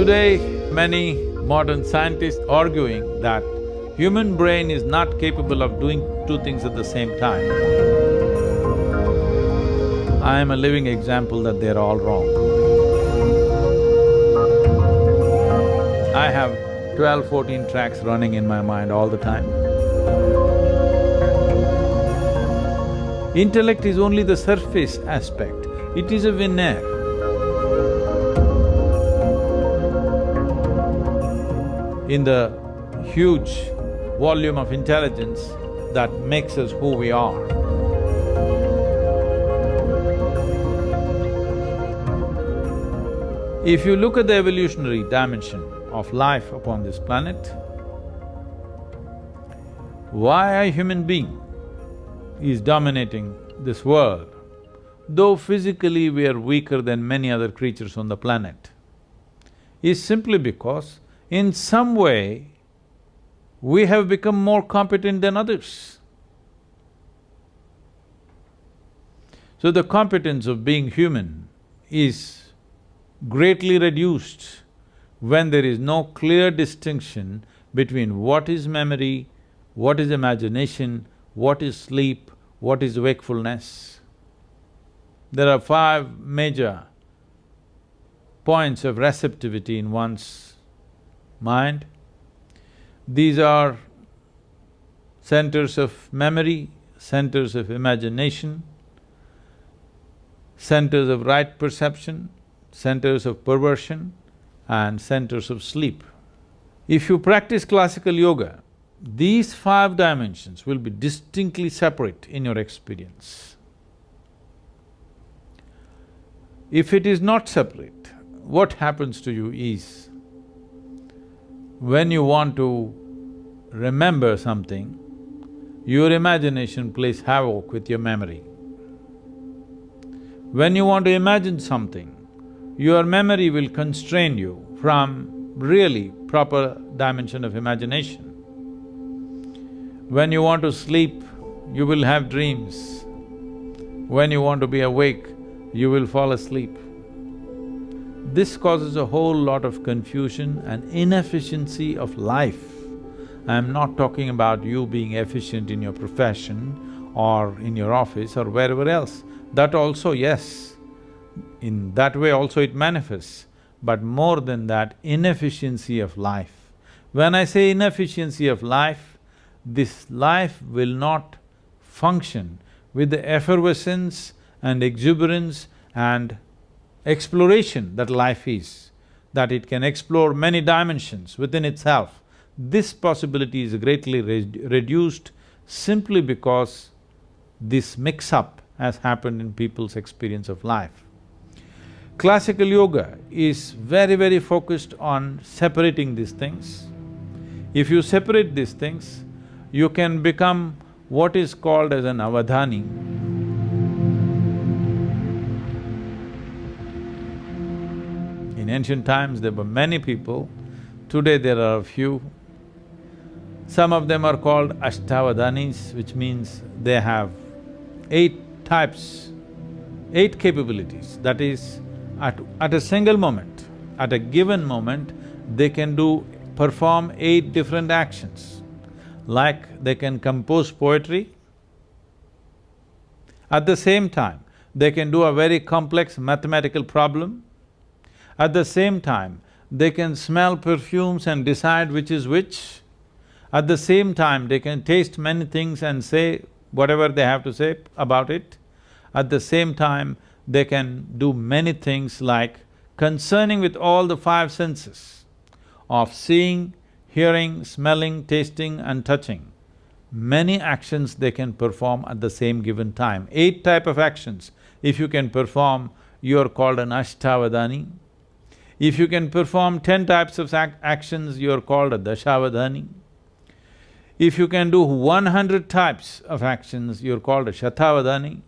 Today, many modern scientists arguing that human brain is not capable of doing two things at the same time. I am a living example that they're all wrong. I have 12, 14 tracks running in my mind all the time. Intellect is only the surface aspect, it is a veneer. In the huge volume of intelligence that makes us who we are. If you look at the evolutionary dimension of life upon this planet, why a human being is dominating this world, though physically we are weaker than many other creatures on the planet, is simply because in some way we have become more competent than others. So the competence of being human is greatly reduced when there is no clear distinction between what is memory, what is imagination, what is sleep, what is wakefulness. There are 5 major points of receptivity in one's mind. These are centers of memory, centers of imagination, centers of right perception, centers of perversion, and centers of sleep. If you practice classical yoga, these 5 dimensions will be distinctly separate in your experience. If it is not separate, what happens to you is, when you want to remember something, your imagination plays havoc with your memory. When you want to imagine something, your memory will constrain you from really proper dimension of imagination. When you want to sleep, you will have dreams. When you want to be awake, you will fall asleep. This causes a whole lot of confusion and inefficiency of life. I'm not talking about you being efficient in your profession or in your office or wherever else. That also, yes, in that way also it manifests, but more than that, inefficiency of life. When I say inefficiency of life, this life will not function with the effervescence and exuberance and exploration that life is, that it can explore many dimensions within itself. This possibility is greatly reduced simply because this mix-up has happened in people's experience of life. Classical yoga is very, very focused on separating these things. If you separate these things, you can become what is called as an Avadhani. In ancient times, there were many people, today there are a few. Some of them are called Avadhanis, which means they have 8 types, 8 capabilities. That is, at a single moment, at a given moment, they can perform 8 different actions. Like they can compose poetry, at the same time, they can do a very complex mathematical problem. At the same time, they can smell perfumes and decide which is which. At the same time, they can taste many things and say whatever they have to say about it. At the same time, they can do many things like concerning with all the 5 senses of seeing, hearing, smelling, tasting and touching. Many actions they can perform at the same given time. 8 type of actions, if you can perform, you are called an Ashtavadhani. If you can perform 10 types of actions, you are called a Dashavadhani. If you can do 100 types of actions, you're called a Shatavadhani.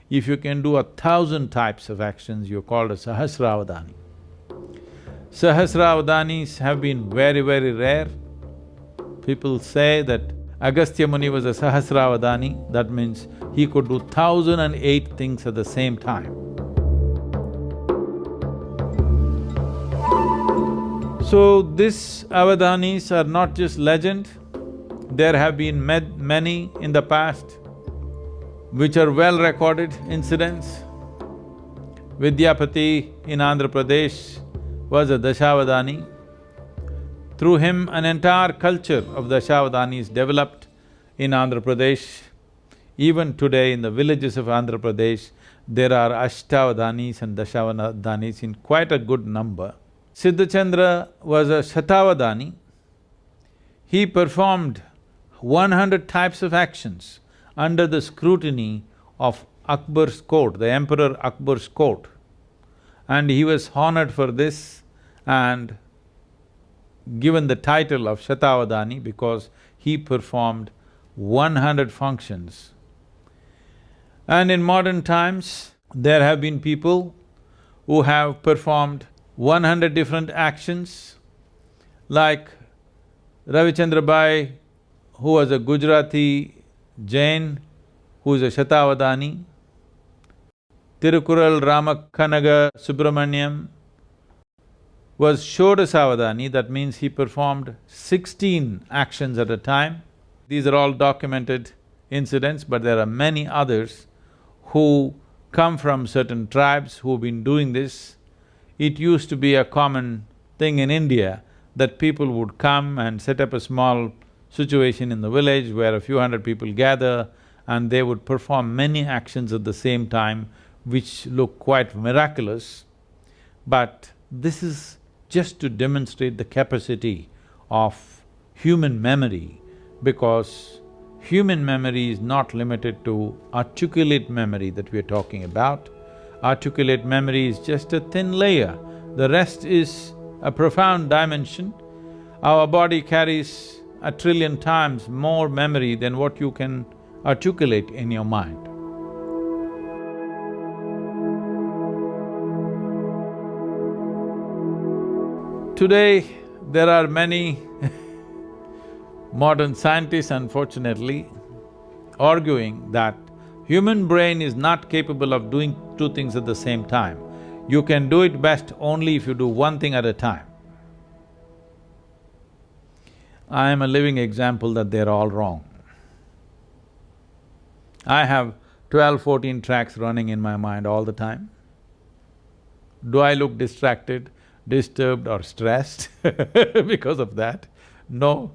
If you can do 1,000 types of actions, you're called a Sahasravadhani. Sahasravadhanis have been very, very rare. People say that Agastya Muni was a Sahasravadhani, that means he could do 1,008 things at the same time. So these Avadhanis are not just legend, there have been many in the past which are well-recorded incidents. Vidyapati in Andhra Pradesh was a Dashavadhani. Through him, an entire culture of Dashavadhanis developed in Andhra Pradesh. Even today in the villages of Andhra Pradesh, there are Ashtavadhanis and Dashavadhanis in quite a good number. Siddhachandra was a Shatavadhani. He performed 100 types of actions under the scrutiny of Akbar's court, the Emperor Akbar's court. And he was honored for this and given the title of Shatavadhani because he performed 100 functions. And in modern times, there have been people who have performed 100 different actions, like Ravichandra Bai, who was a Gujarati Jain, who is a Shatavadhani. Tirukural Ramakanaga Subramaniam was Shodasavadhani, that means he performed 16 actions at a time. These are all documented incidents, but there are many others who come from certain tribes who've been doing this. It used to be a common thing in India that people would come and set up a small situation in the village where a few hundred people gather and they would perform many actions at the same time which look quite miraculous. But this is just to demonstrate the capacity of human memory, because human memory is not limited to articulate memory that we are talking about. Articulate memory is just a thin layer, the rest is a profound dimension. Our body carries 1 trillion times more memory than what you can articulate in your mind. Today, there are many modern scientists, unfortunately, arguing that human brain is not capable of doing two things at the same time. You can do it best only if you do one thing at a time. I am a living example that they're all wrong. I have 12, 14 tracks running in my mind all the time. Do I look distracted, disturbed or stressed because of that? No.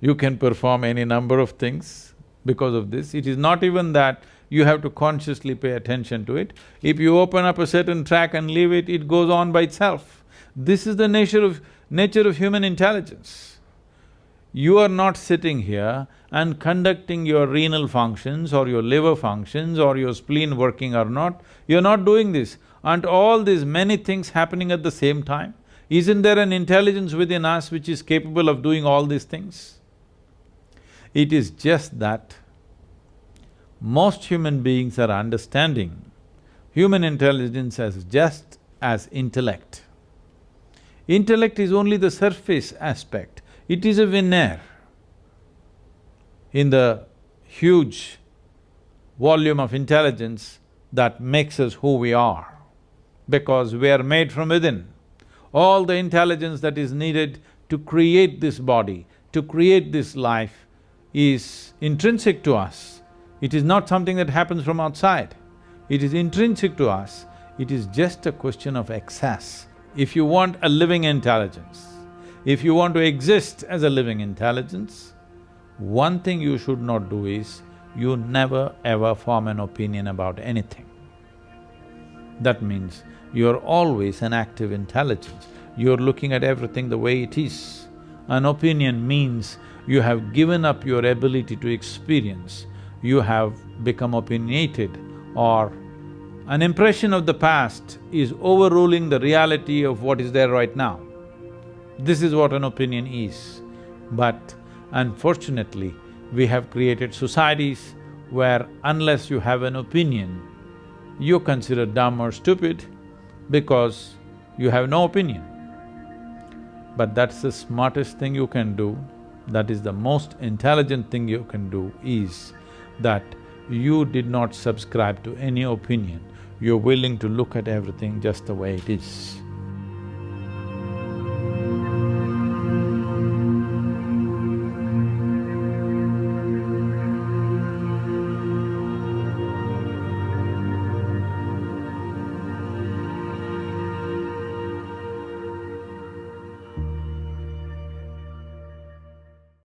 You can perform any number of things because of this. It is not even that you have to consciously pay attention to it. If you open up a certain track and leave it, it goes on by itself. This is the nature of human intelligence. You are not sitting here and conducting your renal functions or your liver functions or your spleen working or not. You're not doing this. Aren't all these many things happening at the same time? Isn't there an intelligence within us which is capable of doing all these things? It is just that most human beings are understanding human intelligence as just as intellect. Intellect is only the surface aspect, it is a veneer in the huge volume of intelligence that makes us who we are, because we are made from within. All the intelligence that is needed to create this body, to create this life is intrinsic to us. It is not something that happens from outside. It is intrinsic to us. It is just a question of access. If you want a living intelligence, if you want to exist as a living intelligence, one thing you should not do is, you never ever form an opinion about anything. That means you're always an active intelligence, you're looking at everything the way it is. An opinion means you have given up your ability to experience, you have become opinionated, or an impression of the past is overruling the reality of what is there right now. This is what an opinion is. But unfortunately, we have created societies where unless you have an opinion, you're considered dumb or stupid because you have no opinion. But that's the smartest thing you can do, that is the most intelligent thing you can do, is that you did not subscribe to any opinion, you're willing to look at everything just the way it is.